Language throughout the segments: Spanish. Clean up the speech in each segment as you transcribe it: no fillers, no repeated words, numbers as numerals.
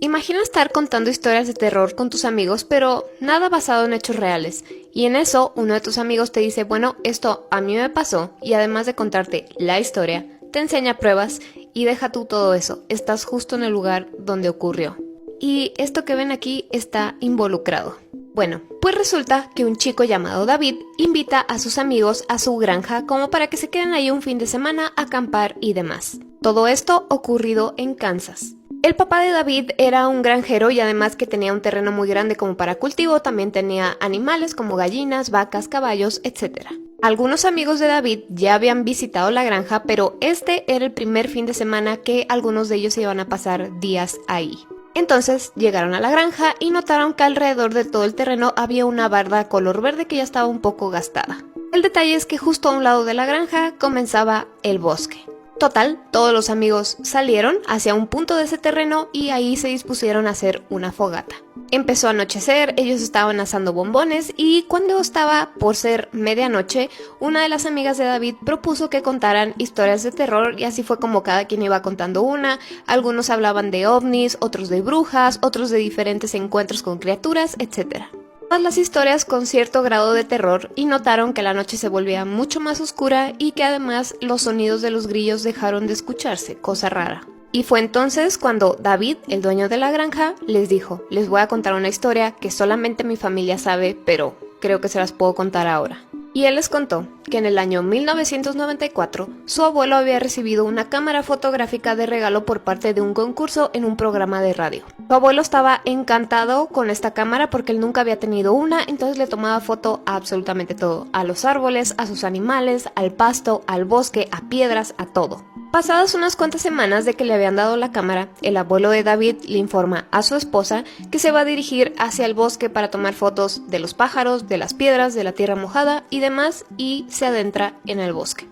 Imagina estar contando historias de terror con tus amigos, pero nada basado en hechos reales. Y en eso, uno de tus amigos te dice, bueno, esto a mí me pasó, y además de contarte la historia, te enseña pruebas y deja tú todo eso. Estás justo en el lugar donde ocurrió. Y esto que ven aquí está involucrado. Bueno, pues resulta que un chico llamado David invita a sus amigos a su granja como para que se queden ahí un fin de semana a acampar y demás. Todo esto ocurrido en Kansas. El papá de David era un granjero y además que tenía un terreno muy grande como para cultivo, también tenía animales como gallinas, vacas, caballos, etc. Algunos amigos de David ya habían visitado la granja, pero este era el primer fin de semana que algunos de ellos iban a pasar días ahí. Entonces llegaron a la granja y notaron que alrededor de todo el terreno había una barda color verde que ya estaba un poco gastada. El detalle es que justo a un lado de la granja comenzaba el bosque. Total, todos los amigos salieron hacia un punto de ese terreno y ahí se dispusieron a hacer una fogata. Empezó a anochecer, ellos estaban asando bombones y cuando estaba por ser medianoche, una de las amigas de David propuso que contaran historias de terror y así fue como cada quien iba contando una. Algunos hablaban de ovnis, otros de brujas, otros de diferentes encuentros con criaturas, etc. Todas las historias con cierto grado de terror y notaron que la noche se volvía mucho más oscura y que además los sonidos de los grillos dejaron de escucharse, cosa rara. Y fue entonces cuando David, el dueño de la granja, les dijo, les voy a contar una historia que solamente mi familia sabe, pero creo que se las puedo contar ahora. Y él les contó que en el año 1994 su abuelo había recibido una cámara fotográfica de regalo por parte de un concurso en un programa de radio. Su abuelo estaba encantado con esta cámara porque él nunca había tenido una, entonces le tomaba foto a absolutamente todo, a los árboles, a sus animales, al pasto, al bosque, a piedras, a todo. Pasadas unas cuantas semanas de que le habían dado la cámara, el abuelo de David le informa a su esposa que se va a dirigir hacia el bosque para tomar fotos de los pájaros, de las piedras, de la tierra mojada y demás, y se adentra en el bosque.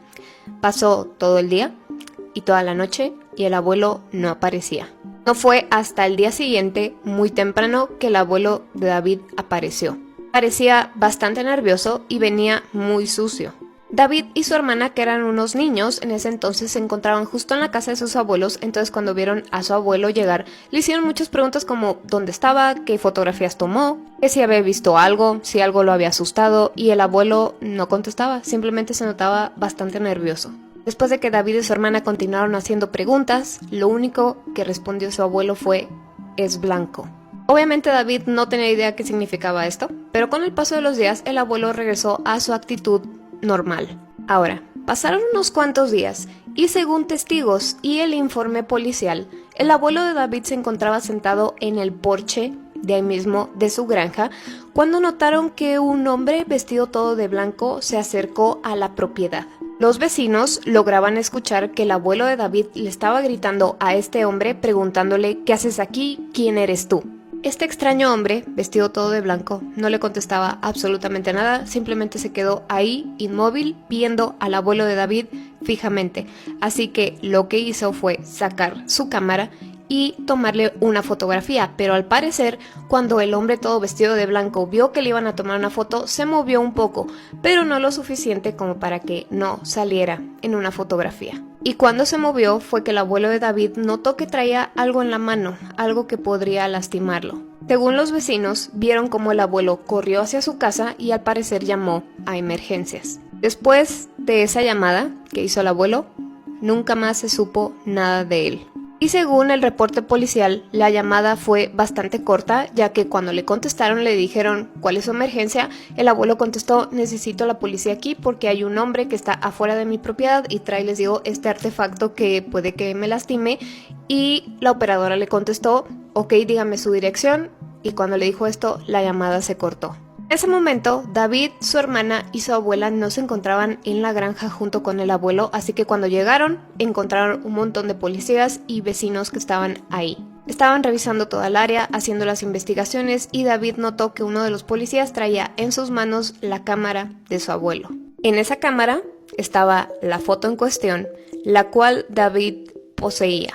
Pasó todo el día y toda la noche y el abuelo no aparecía. No fue hasta el día siguiente, muy temprano, que el abuelo de David apareció. Parecía bastante nervioso y venía muy sucio. David y su hermana, que eran unos niños, en ese entonces se encontraban justo en la casa de sus abuelos, entonces cuando vieron a su abuelo llegar, le hicieron muchas preguntas como dónde estaba, qué fotografías tomó, que si había visto algo, si algo lo había asustado, y el abuelo no contestaba, simplemente se notaba bastante nervioso. Después de que David y su hermana continuaron haciendo preguntas, lo único que respondió su abuelo fue, es blanco. Obviamente David no tenía idea qué significaba esto, pero con el paso de los días el abuelo regresó a su actitud normal. Ahora, pasaron unos cuantos días y según testigos y el informe policial, el abuelo de David se encontraba sentado en el porche de ahí mismo de su granja cuando notaron que un hombre vestido todo de blanco se acercó a la propiedad. Los vecinos lograban escuchar que el abuelo de David le estaba gritando a este hombre preguntándole ¿qué haces aquí? ¿Quién eres tú? Este extraño hombre, vestido todo de blanco, no le contestaba absolutamente nada, simplemente se quedó ahí, inmóvil, viendo al abuelo de David fijamente. Así que lo que hizo fue sacar su cámara y tomarle una fotografía, pero al parecer, cuando el hombre todo vestido de blanco vio que le iban a tomar una foto, se movió un poco, pero no lo suficiente como para que no saliera en una fotografía. Y cuando se movió fue que el abuelo de David notó que traía algo en la mano, algo que podría lastimarlo. Según los vecinos, vieron cómo el abuelo corrió hacia su casa y al parecer llamó a emergencias. Después de esa llamada que hizo el abuelo, nunca más se supo nada de él. Y según el reporte policial, la llamada fue bastante corta, ya que cuando le contestaron le dijeron ¿cuál es su emergencia? El abuelo contestó necesito a la policía aquí porque hay un hombre que está afuera de mi propiedad y trae, les digo, este artefacto que puede que me lastime. Y la operadora le contestó ok, dígame su dirección, y cuando le dijo esto, la llamada se cortó. En ese momento, David, su hermana y su abuela no se encontraban en la granja junto con el abuelo, así que cuando llegaron, encontraron un montón de policías y vecinos que estaban ahí. Estaban revisando toda el área, haciendo las investigaciones y David notó que uno de los policías traía en sus manos la cámara de su abuelo. En esa cámara estaba la foto en cuestión, la cual David poseía,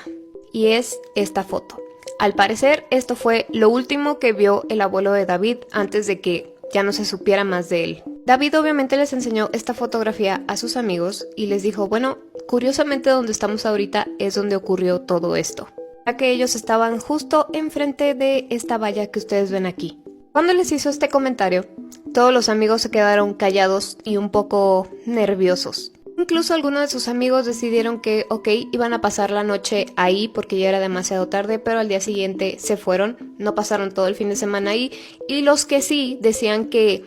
y es esta foto. Al parecer, esto fue lo último que vio el abuelo de David antes de que ya no se supiera más de él. David obviamente les enseñó esta fotografía a sus amigos y les dijo, bueno, curiosamente donde estamos ahorita es donde ocurrió todo esto. ya que ellos estaban justo enfrente de esta valla que ustedes ven aquí. Cuando les hizo este comentario, todos los amigos se quedaron callados y un poco nerviosos. Incluso algunos de sus amigos decidieron que, ok, iban a pasar la noche ahí porque ya era demasiado tarde, pero al día siguiente se fueron, no pasaron todo el fin de semana ahí, y los que sí decían que,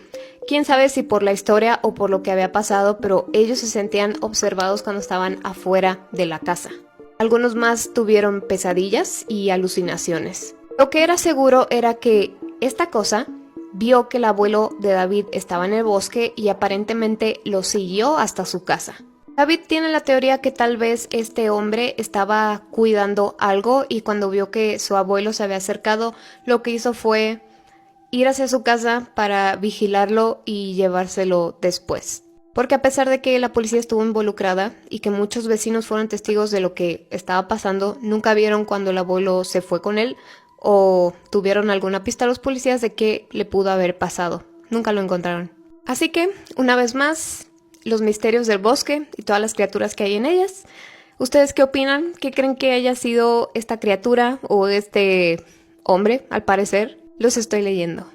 quién sabe si por la historia o por lo que había pasado, pero ellos se sentían observados cuando estaban afuera de la casa. Algunos más tuvieron pesadillas y alucinaciones. Lo que era seguro era que esta cosa vio que el abuelo de David estaba en el bosque y aparentemente lo siguió hasta su casa. David tiene la teoría que tal vez este hombre estaba cuidando algo y cuando vio que su abuelo se había acercado, lo que hizo fue ir hacia su casa para vigilarlo y llevárselo después. Porque a pesar de que la policía estuvo involucrada y que muchos vecinos fueron testigos de lo que estaba pasando, nunca vieron cuando el abuelo se fue con él o tuvieron alguna pista a los policías de qué le pudo haber pasado. Nunca lo encontraron. Así que, una vez más, los misterios del bosque y todas las criaturas que hay en ellas. ¿Ustedes qué opinan? ¿Qué creen que haya sido esta criatura o este hombre, al parecer? Los estoy leyendo.